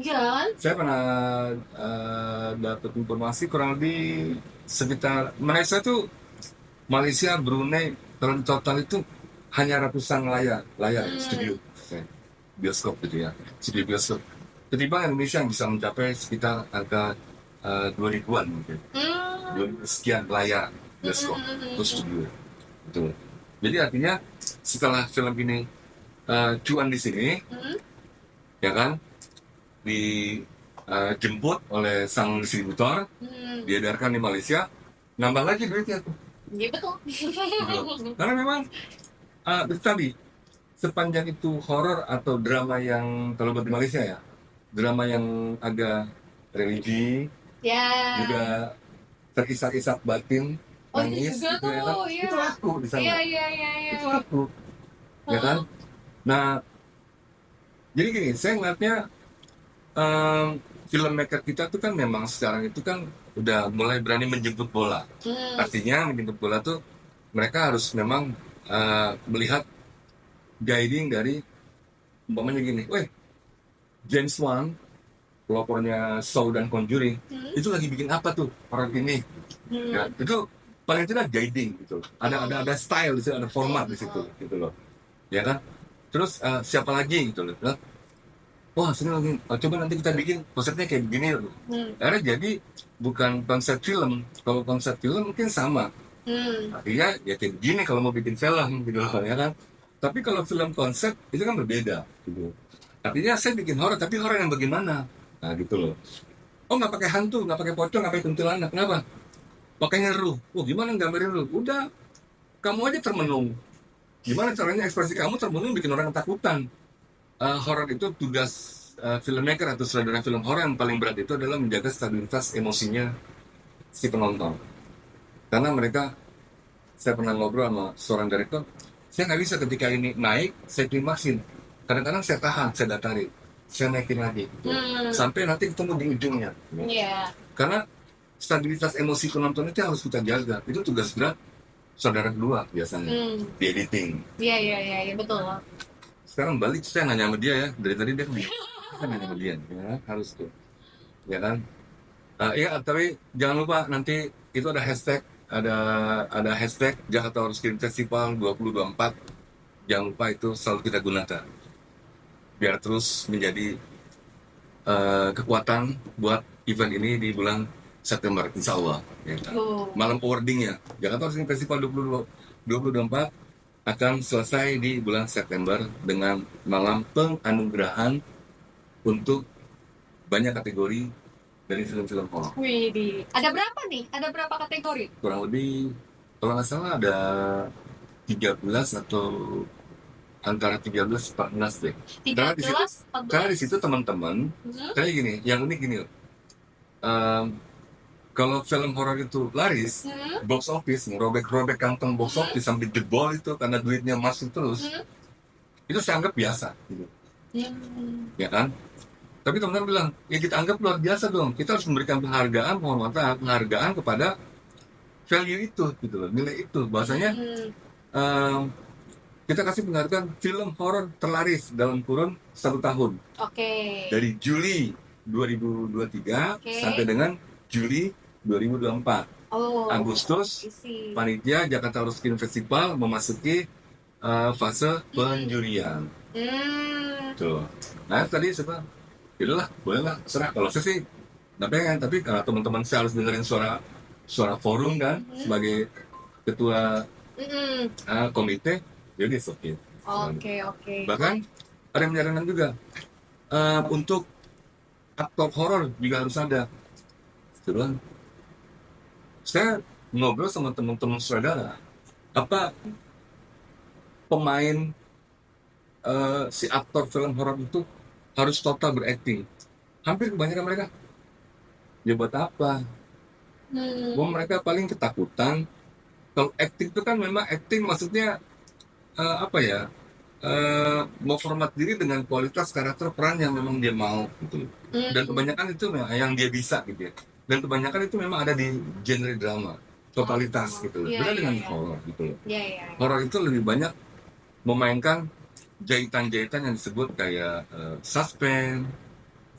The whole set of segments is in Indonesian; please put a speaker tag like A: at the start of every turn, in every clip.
A: Iya kan?
B: Saya pernah dapat informasi kurang lebih sekitar Malaysia, Brunei, kalau total itu hanya ratusan layar
A: Hmm.
B: studio bioskop gitu ya, studio bioskop. Ketimbang Indonesia yang bisa mencapai sekitar angka 2000-an mungkin,
A: Hmm.
B: 2000 sekian layar
A: Hmm.
B: bioskop
A: Hmm.
B: atau
A: Hmm.
B: studio. Betul. Jadi artinya setelah film ini cuan di sini,
A: Hmm.
B: ya kan, dijemput oleh sang distributor,
A: Hmm.
B: diedarkan di Malaysia, nambah lagi duitnya tuh.
A: Iya betul.
B: Gitu. Karena memang itu tadi sepanjang itu horor atau drama yang kalau buat di Malaysia ya, drama yang agak religi,
A: Ya.
B: juga terisak-isak batin,
A: Oh itu
B: nangis
A: juga
B: gitu ya kan,
A: tuh, iya.
B: itu laku di
A: Iya,
B: sana,
A: iya, iya, iya.
B: itu laku, ya
A: Heeh.
B: kan. Nah, jadi gini, saya ngeliatnya em, filmmaker kita tuh kan memang sekarang itu kan udah mulai berani menjemput bola.
A: Hmm.
B: Artinya menjemput bola tuh mereka harus memang melihat guiding dari umpamanya gini, weh, James Wan, pelopornya Saw dan Conjuring,
A: Hmm.
B: itu lagi bikin apa tuh orang ini? Ya,
A: Hmm.
B: itu paling tidak guiding gitu. Ada
A: Hmm.
B: style di situ, ada format di situ,
A: Hmm.
B: gitu loh. Ya kan? Terus siapa lagi gitu loh? Wah, sini lagi. Oh, coba nanti kita bikin konsepnya kayak begini loh.
A: Hmm.
B: Karena jadi bukan konsep film. Kalau konsep film mungkin sama.
A: Hmm.
B: Artinya ya kayak begini kalau mau bikin film gitu loh, ya kan? Tapi kalau film konsep itu kan berbeda gitu. Artinya saya bikin horor, tapi horor yang bagaimana? Nah gitu loh. Oh nggak pakai hantu, nggak pakai pocong, nggak pakai kuntilanak. Kenapa? Pakainya ruh. Oh gimana gambarin ruh? Udah, kamu aja termenung. Gimana caranya ekspresi kamu termenung bikin orang ketakutan? Horor itu tugas filmmaker atau sutradara film horor yang paling berat itu adalah menjaga stabilitas emosinya si penonton. Karena mereka, saya pernah ngobrol sama seorang direktur, saya nggak bisa ketika ini naik, saya klimaksin. Kadang-kadang saya tahan, saya datari, saya naikin lagi, gitu.
A: Hmm.
B: Sampai nanti ketemu di ujungnya. Gitu.
A: Iya.
B: Karena stabilitas emosi penonton itu harus kita jaga. Itu tugas berat saudara kedua biasanya
A: Hmm.
B: di editing.
A: Iya, iya, iya, iya, betul.
B: Sekarang balik saya nanya sama dia ya, dari tadi dia bilang, saya nanya sama dia, ya harus tuh, ya kan. Iya, tapi jangan lupa nanti itu ada hashtag, ada hashtag Jakarta Horror Screen Festival 2024. Jangan lupa itu selalu kita gunakan biar terus menjadi kekuatan buat event ini di bulan September, insya Allah. Ya kan?
A: Oh.
B: Malam awardingnya Jakarta Horror Screen Festival 2024 akan selesai di bulan September dengan malam penganugerahan untuk banyak kategori dari film-film horor.
A: Wih, ada berapa nih? Ada berapa kategori?
B: Kurang lebih kalau nggak salah ada 13 atau antara 13 14 deh.
A: Tiga
B: Karena di situ
A: belas, empat
B: karena di
A: belas.
B: situ teman-teman
A: Hmm?
B: kayak gini, yang unik gini loh. Ehm, kalau film horor itu laris,
A: Hmm?
B: box office ngerobek-robek kantong box
A: Hmm?
B: office sampai jebol itu karena duitnya masuk terus,
A: Hmm?
B: itu saya anggap biasa gitu,
A: Hmm.
B: ya kan? Tapi teman-teman bilang, ya kita anggap luar biasa dong. Kita harus memberikan penghargaan, penghormatan, penghargaan kepada value itu, gitu loh, nilai itu. Bahasanya
A: Hmm.
B: ehm, kita kasih penghargaan film horor terlaris dalam kurun 1 tahun.
A: Oke.
B: Dari Juli 2023
A: Oke.
B: sampai dengan Juli 2024.
A: Oh,
B: Agustus,
A: isi.
B: panitia Jakarta Horror Film Festival memasuki fase penjurian.
A: Hmm.
B: Tuh. Nah tadi saya yaudahlah, bolehlah, serah. Kalau saya sih nggak pengen, tapi kalau teman-teman saya harus dengerin suara suara forum kan, sebagai ketua
A: Hmm.
B: komite, jadi oke. Okay.
A: Oke, oke.
B: Bahkan ada yang menyarankan juga untuk aktor horor juga harus ada. Kebetulan saya ngobrol sama teman-teman saudara, apa pemain si aktor film horor itu harus total berakting. Hampir kebanyakan mereka, ya buat apa? Wah, mereka paling ketakutan. Kalau acting itu kan memang acting maksudnya apa ya? Mau format diri dengan kualitas karakter peran yang memang dia mau gitu. Dan kebanyakan itu memang yang dia bisa gitu ya. Dan kebanyakan itu memang ada di genre drama, totalitas gitu loh.
A: Iya,
B: Beda
A: iya,
B: dengan
A: iya.
B: horor gitu loh.
A: Iya, iya.
B: Horor itu lebih banyak memainkan jahitan-jahitan yang disebut kayak suspense,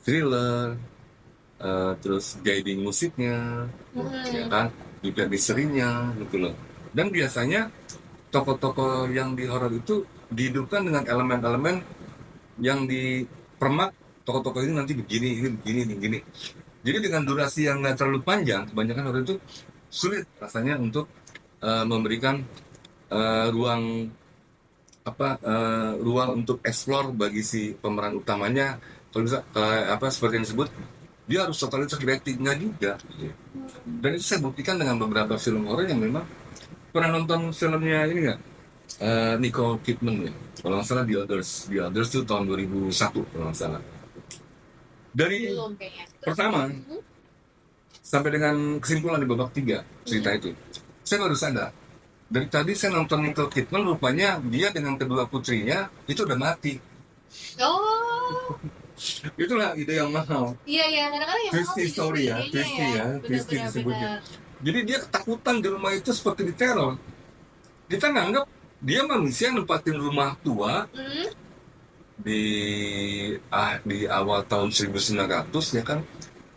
B: thriller, terus guiding musiknya, ya kan, juga misterinya gitu loh. Dan biasanya tokoh-tokoh yang di horor itu dihidupkan dengan elemen-elemen yang dipermak tokoh-tokoh ini nanti begini, ini begini, ini begini. Jadi dengan durasi yang nggak terlalu panjang, kebanyakan horor itu sulit rasanya untuk memberikan ruang ruang untuk explore bagi si pemeran utamanya. Kalau bisa seperti yang disebut, dia harus totalitas actingnya juga. Dan itu saya buktikan dengan beberapa film horor yang memang pernah nonton filmnya ini nggak? Nicole Kidman ya, kalau nggak salah The Others. The Others itu tahun 2001 kalau nggak salah. Dari
A: Belum kayaknya.
B: pertama sampai dengan kesimpulan di babak 3 cerita itu, saya baru sadar. Dari tadi saya nonton Nicole Kidman, rupanya dia dengan kedua putrinya itu udah mati.
A: Oh,
B: Itulah ide yang mahal.
A: iya, kadang-kadang yang
B: Twisty
A: mahal
B: story ya,
A: idenya
B: twisty ya, twisty
A: Benar-benar,
B: disebutnya.
A: benar.
B: Jadi dia ketakutan di rumah itu seperti diteror. Kita nganggap dia manusia nempatin rumah tua di awal tahun 1900 ya kan,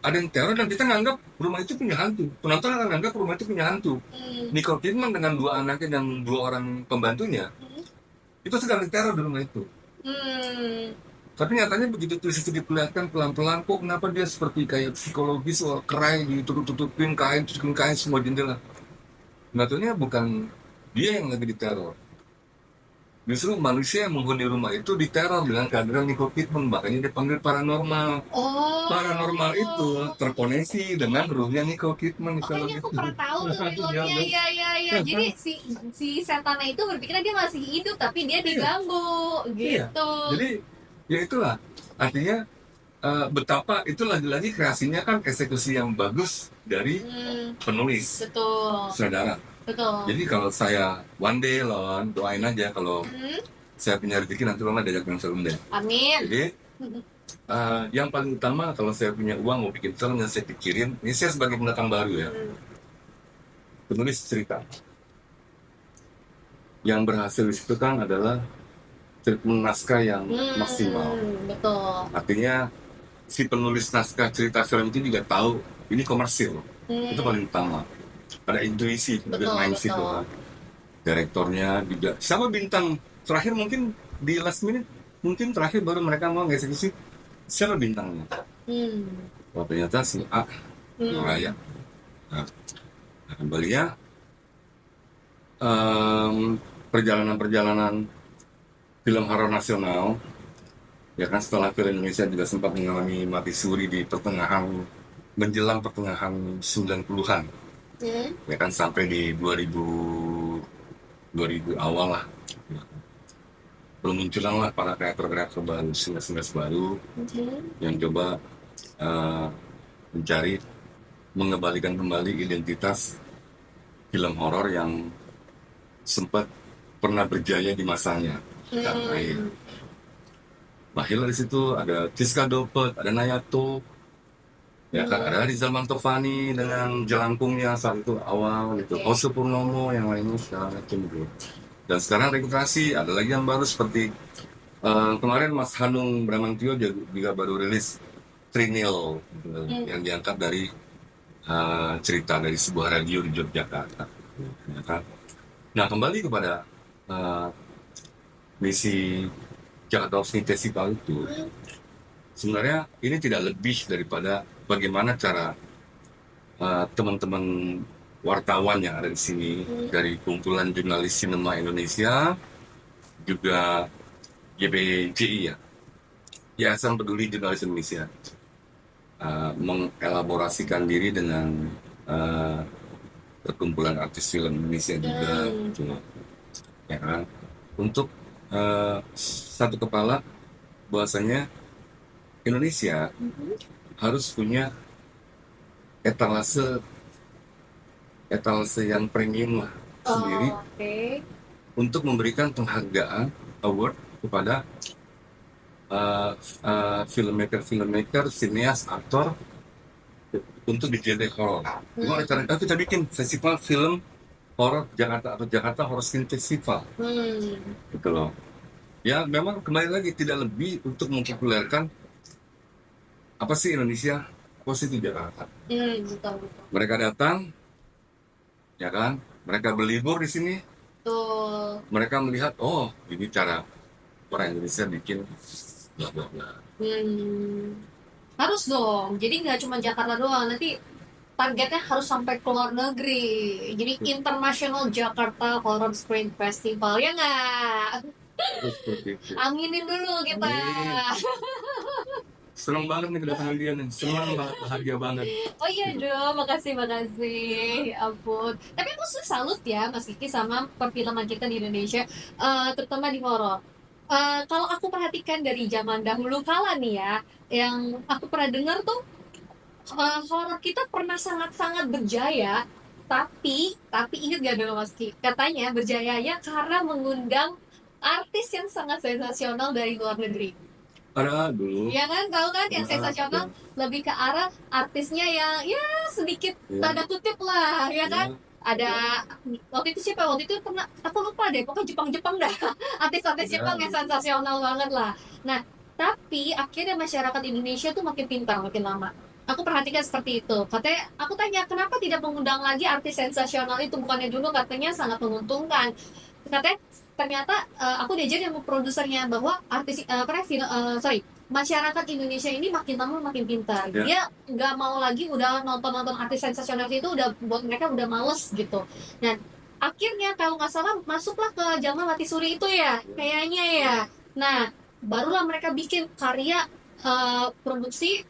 B: ada yang teror dan kita nganggap rumah itu punya hantu. Penonton akan nganggap rumah itu punya hantu. Nicole Kidman dengan 2 anaknya dan 2 orang pembantunya itu sedang diteror di rumah itu. Tapi nyatanya begitu twist itu diperlihatkan pelan-pelan, kok kenapa dia seperti kayak psikologis, kerai ditutup-tutupin kain, tutupin kain semua jendela. Nyatanya bukan dia yang lagi diteror. Justru manusia yang menghuni rumah itu diteror dengan kehadiran Nicole Kidman, makanya dia panggil paranormal.
A: Oh.
B: Paranormal itu terkoneksi dengan ruhnya Nicole Kidman di
A: Oh,
B: film
A: kayaknya aku
B: itu.
A: pernah tahu tuh filmnya. Iya. Jadi si setannya itu berpikir dia masih hidup tapi dia diganggu gitu.
B: Jadi ya itulah artinya betapa itu lagi-lagi kreasinya kan eksekusi yang bagus dari penulis
A: Betul.
B: saudara.
A: Betul.
B: Jadi kalau saya one day Lon, doain aja kalau saya punya rezeki nanti Lon diajak main film deh.
A: Amin.
B: Jadi yang paling utama kalau saya punya uang mau bikin film yang saya pikirin, ini saya sebagai pendatang baru ya, penulis cerita. Yang berhasil di situ kan adalah treatment naskah yang maksimal.
A: Betul.
B: Artinya si penulis naskah cerita film itu juga tahu ini komersil. Itu paling utama. Ada intuisi kemudian main situ kan. Direktornya juga. Sama bintang terakhir mungkin di last minute, mungkin terakhir baru mereka mau ngeksekusi siapa bintangnya. Oh ternyata si A Raya. Nah, kembalinya perjalanan film horor nasional ya kan, setelah film Indonesia juga sempat mengalami mati suri di menjelang pertengahan 90-an ya kan, sampai di 2000 awal lah belum munculan lah para kreator baru, sinas baru yang coba mencari mengembalikan kembali identitas film horor yang sempat pernah berjaya di masanya. Lahirlah di situ ada Tiska Dopet, ada Nayato, ya kan, ada Rizal Mantovani dengan jelangkungnya saat itu awal gitu, Ose Purnomo yang lainnya segala macam gitu. Dan sekarang regenerasi ada lagi yang baru seperti kemarin Mas Hanung Bramantio juga baru rilis Trinil gitu, yang diangkat dari cerita dari sebuah radio di Yogyakarta. Ya kan? Nah kembali kepada misi Jakarta Off Festival itu, sebenarnya ini tidak lebih daripada bagaimana cara teman-teman wartawan yang ada di sini dari kumpulan jurnalis sinema Indonesia, juga YPJI ya, Yayasan Peduli Jurnalis Indonesia, mengelaborasikan diri dengan perkumpulan artis film Indonesia juga, gitu, ya kan, untuk satu kepala bahwasanya Indonesia harus punya etalase yang premium lah sendiri untuk memberikan penghargaan award kepada filmmaker, sineas, aktor untuk di genre horor. Gimana caranya? Kita bikin festival film horor Jakarta atau Jakarta Horror Screen Festival. Gitu loh. Ya memang kembali lagi tidak lebih untuk mempopulerkan apa sih Indonesia? Apa sih itu Jakarta?
A: Betul.
B: Mereka datang, ya kan? Mereka berlibur di sini.
A: Betul.
B: Mereka melihat, oh ini cara orang Indonesia bikin bla bla bla.
A: Harus dong. Jadi nggak cuma Jakarta doang. Nanti targetnya harus sampai ke luar negeri. Jadi International Jakarta Horror Screen Festival, ya nggak?
B: Terus seperti itu.
A: Aminin dulu kita.
B: Senang banget nih kedatangan dia nih. Senang banget, bahagia banget.
A: Oh iya dong, makasih. Ya ampun. Tapi aku salut ya Mas Kiki sama perfilman kita di Indonesia, terutama di horor. Kalau aku perhatikan dari zaman dahulu kala nih ya, yang aku pernah dengar tuh, horor kita pernah sangat-sangat berjaya. Tapi ingat gak dulu Mas Ki? Katanya berjayanya karena mengundang artis yang sangat sensasional dari luar negeri.
B: Ada dulu.
A: Ya kan, tahu kan yang
B: Ada,
A: sensasional lebih ke arah artisnya yang ya sedikit
B: Ya.
A: tanda kutip lah, ya kan?
B: Ya.
A: Ada waktu itu siapa? Waktu itu pernah aku lupa deh, pokoknya Jepang lah. Artis-artis
B: Ya.
A: Jepang yang sensasional banget lah. Nah, tapi akhirnya masyarakat Indonesia tuh makin pintar makin lama. Aku perhatikan seperti itu. Katanya, aku tanya kenapa tidak mengundang lagi artis sensasional itu? Bukannya dulu katanya sangat menguntungkan. Katanya ternyata aku diajarin sama produsernya bahwa artis masyarakat Indonesia ini makin lama makin pintar.
B: Ya.
A: Dia nggak mau lagi udah nonton artis sensasional itu, udah buat mereka udah males gitu. Dan akhirnya kalau nggak salah masuklah ke zaman Mati Suri itu ya kayaknya ya. Nah, barulah mereka bikin karya produksi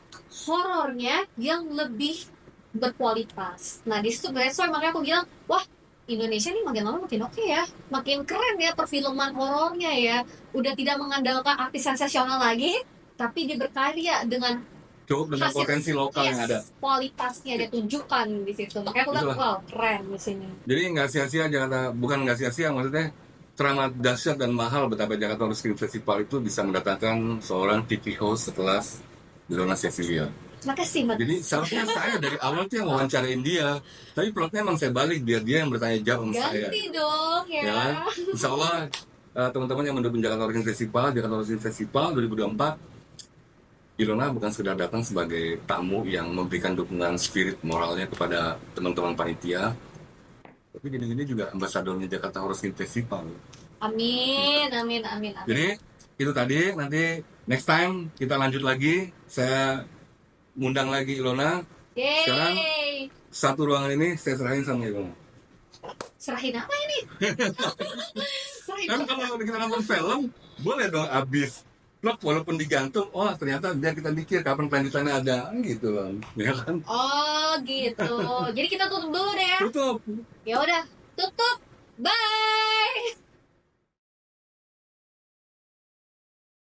A: horornya yang lebih berkualitas. Nah, di situ that's why makanya aku bilang, wah, Indonesia nih makin lama makin oke ya, makin keren ya perfilman horornya ya. Udah tidak mengandalkan artis sensasional lagi, tapi dia berkarya dengan
B: Cukup dengan
A: hasil-
B: potensi lokal yang ada.
A: kualitasnya dia tunjukkan di situ. Makanya aku bilang,
B: Itulah.
A: wow, keren di sini.
B: Jadi nggak sia-sia Jakarta, bukan nggak sia-sia, maksudnya teramat dahsyat dan mahal betapa Jakarta Horror Screen Festival itu bisa mendatangkan seorang TV host sekelas Ilona Cecilia.
A: Makasih, Mas.
B: Jadi seharusnya saya dari awal tuh yang wawancarain dia, tapi plotnya emang saya balik biar dia yang bertanya jawab sama saya.
A: Ganti dong ya.
B: Ya kan? Insya Allah teman-teman yang mendukung Jakarta Horror Screen Festival 2024, Ilona bukan sekedar datang sebagai tamu yang memberikan dukungan spirit moralnya kepada teman-teman panitia, tapi gini-gini juga ambasadornya Jakarta Horror Screen Festival.
A: Amin.
B: Jadi itu tadi, nanti next time kita lanjut lagi. Saya ngundang lagi Ilona. Sekarang
A: Yeay.
B: satu ruangan ini saya serahin sama Ilona.
A: Serahin apa ini? Serahin
B: Kan
A: apa?
B: kalau kita nonton film, boleh dong abis plot walaupun digantung. Oh ternyata biar kita mikir kapan kelanjutannya ada, gitu loh. Ya kan?
A: Oh gitu. Jadi kita tutup dulu deh ya.
B: Tutup.
A: Ya udah, tutup. Bye.